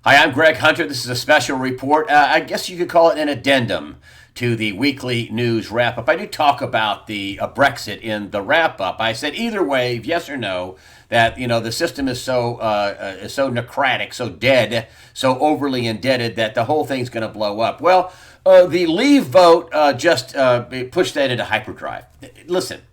Hi, I'm Greg Hunter. This is a special report. I guess you could call it an addendum to the weekly news wrap up. I do talk about the Brexit in the wrap up. I said either way, yes or no, that the system is so necrotic, so dead, so overly indebted that the whole thing's going to blow up. Well, the Leave vote just pushed that into hyperdrive. Listen,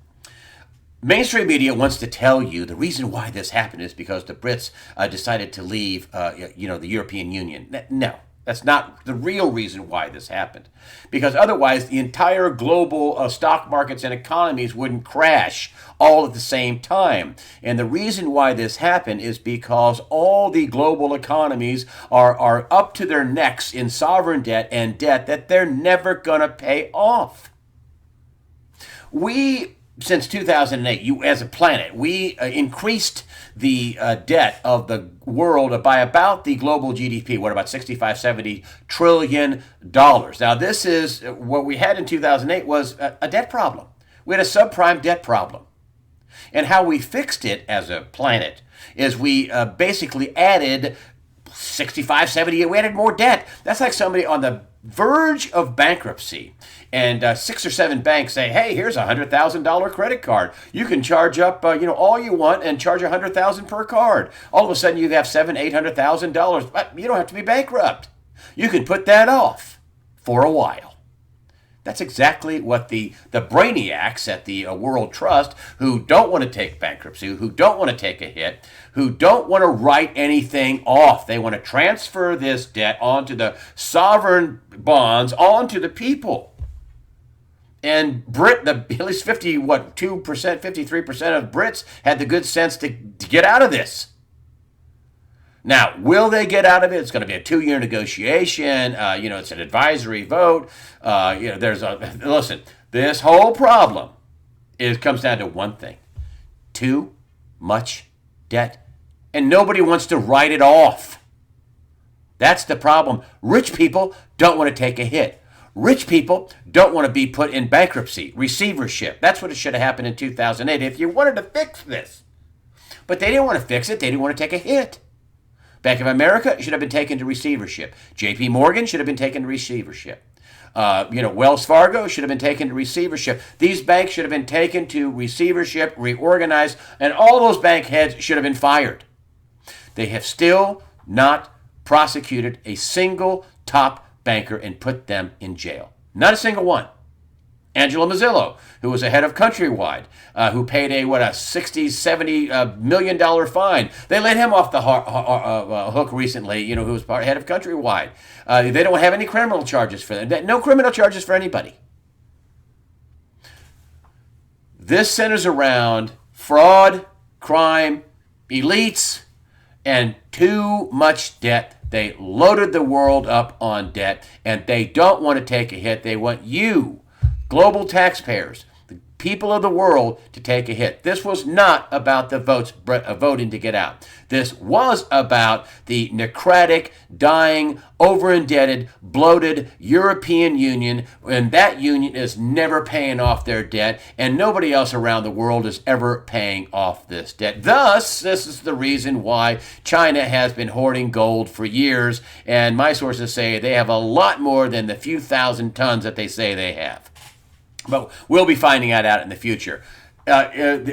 mainstream media wants to tell you the reason why this happened is because the Brits decided to leave, the European Union. No, that's not the real reason why this happened. Because otherwise, the entire global stock markets and economies wouldn't crash all at the same time. And the reason why this happened is because all the global economies are up to their necks in sovereign debt and debt that they're never going to pay off. Since 2008, as a planet, we increased the debt of the world by about the global GDP, about 65, 70 trillion dollars. Now, this is what we had in 2008 was a debt problem. We had a subprime debt problem. And how we fixed it as a planet is we basically added 65, 70, we added more debt. That's like somebody on the verge of bankruptcy, and 6 or 7 banks say, "Hey, here's $100,000 credit card. You can charge up, all you want, and charge $100,000 per card." All of a sudden, you have $800,000. But you don't have to be bankrupt. You can put that off for a while. That's exactly what the brainiacs at the World Trust, who don't want to take bankruptcy, who don't want to take a hit, who don't want to write anything off. They want to transfer this debt onto the sovereign bonds, onto the people. And at least 2%, 53% of Brits had the good sense to get out of this. Now, will they get out of it? It's going to be a 2-year negotiation. It's an advisory vote. Listen, this whole problem comes down to one thing: too much debt, and nobody wants to write it off. That's the problem. Rich people don't want to take a hit. Rich people don't want to be put in bankruptcy, receivership. That's what it should have happened in 2008 if you wanted to fix this. But they didn't want to fix it. They didn't want to take a hit. Bank of America should have been taken to receivership. J.P. Morgan should have been taken to receivership. Wells Fargo should have been taken to receivership. These banks should have been taken to receivership, reorganized, and all those bank heads should have been fired. They have still not prosecuted a single top banker and put them in jail. Not a single one. Angela Mazzillo, who was a head of Countrywide, who paid a 60, 70 million dollar fine. They let him off the hook recently, who was head of Countrywide. They don't have any criminal charges for them. No criminal charges for anybody. This centers around fraud, crime, elites, and too much debt. They loaded the world up on debt, and they don't want to take a hit. They want you, global taxpayers, the people of the world, to take a hit. This was not about the voting to get out. This was about the necrotic, dying, over-indebted, bloated European Union, and that union is never paying off their debt, and nobody else around the world is ever paying off this debt. Thus, this is the reason why China has been hoarding gold for years, and my sources say they have a lot more than the few thousand tons that they say they have. But we'll be finding that out in the future.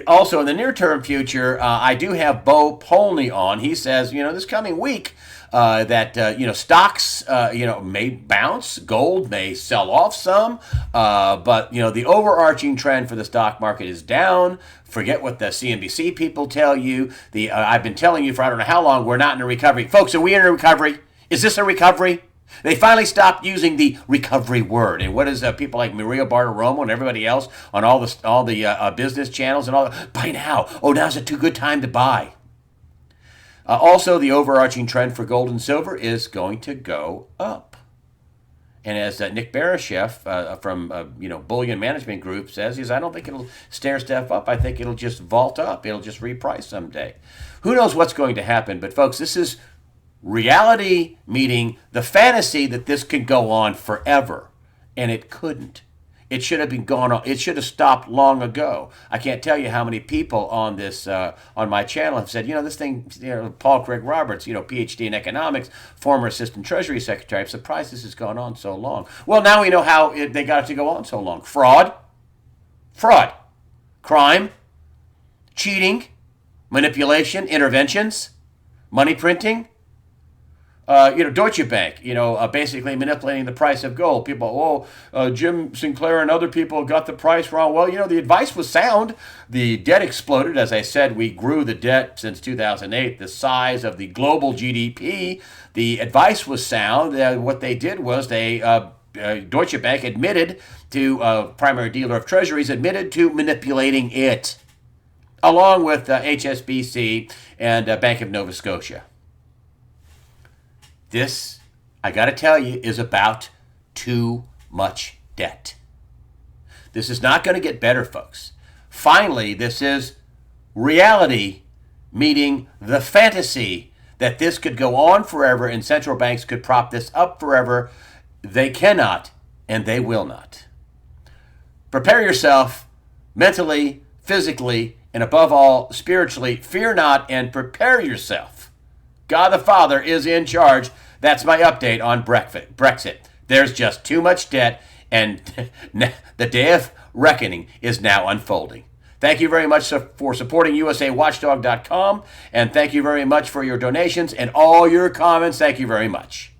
Also, in the near-term future, I do have Polny on. He says, this coming week that stocks, may bounce, gold may sell off some, but the overarching trend for the stock market is down. Forget what the CNBC people tell you. I've been telling you for I don't know how long we're not in a recovery, folks. Are we in a recovery? Is this a recovery? They finally stopped using the recovery word. And what is people like Maria Bartiromo and everybody else on all the business channels and all? Buy now. Oh, now's a too good time to buy. Also, the overarching trend for gold and silver is going to go up. And as Nick Barashef from Bullion Management Group says, I don't think it'll stair step up. I think it'll just vault up. It'll just reprice someday. Who knows what's going to happen? But folks, this is reality meeting the fantasy that this could go on forever. And it couldn't. It should have been gone on. It should have stopped long ago. I can't tell you how many people on this on my channel have said, this thing, Paul Craig Roberts, PhD in economics, former assistant Treasury Secretary. I'm surprised this has gone on so long. Well, now we know how they got it to go on so long. Fraud, crime, cheating, manipulation, interventions, money printing. Deutsche Bank, basically manipulating the price of gold. People, Jim Sinclair and other people got the price wrong. Well, the advice was sound. The debt exploded. As I said, we grew the debt since 2008, the size of the global GDP. The advice was sound. What they did was Deutsche Bank admitted to, primary dealer of treasuries, admitted to manipulating it, along with HSBC and Bank of Nova Scotia. This, I got to tell you, is about too much debt. This is not going to get better, folks. Finally, this is reality meeting the fantasy that this could go on forever and central banks could prop this up forever. They cannot, and they will not. Prepare yourself mentally, physically, and above all, spiritually. Fear not and prepare yourself. God the Father is in charge. That's my update on Brexit. There's just too much debt, and the day of reckoning is now unfolding. Thank you very much for supporting USAWatchdog.com, and thank you very much for your donations and all your comments. Thank you very much.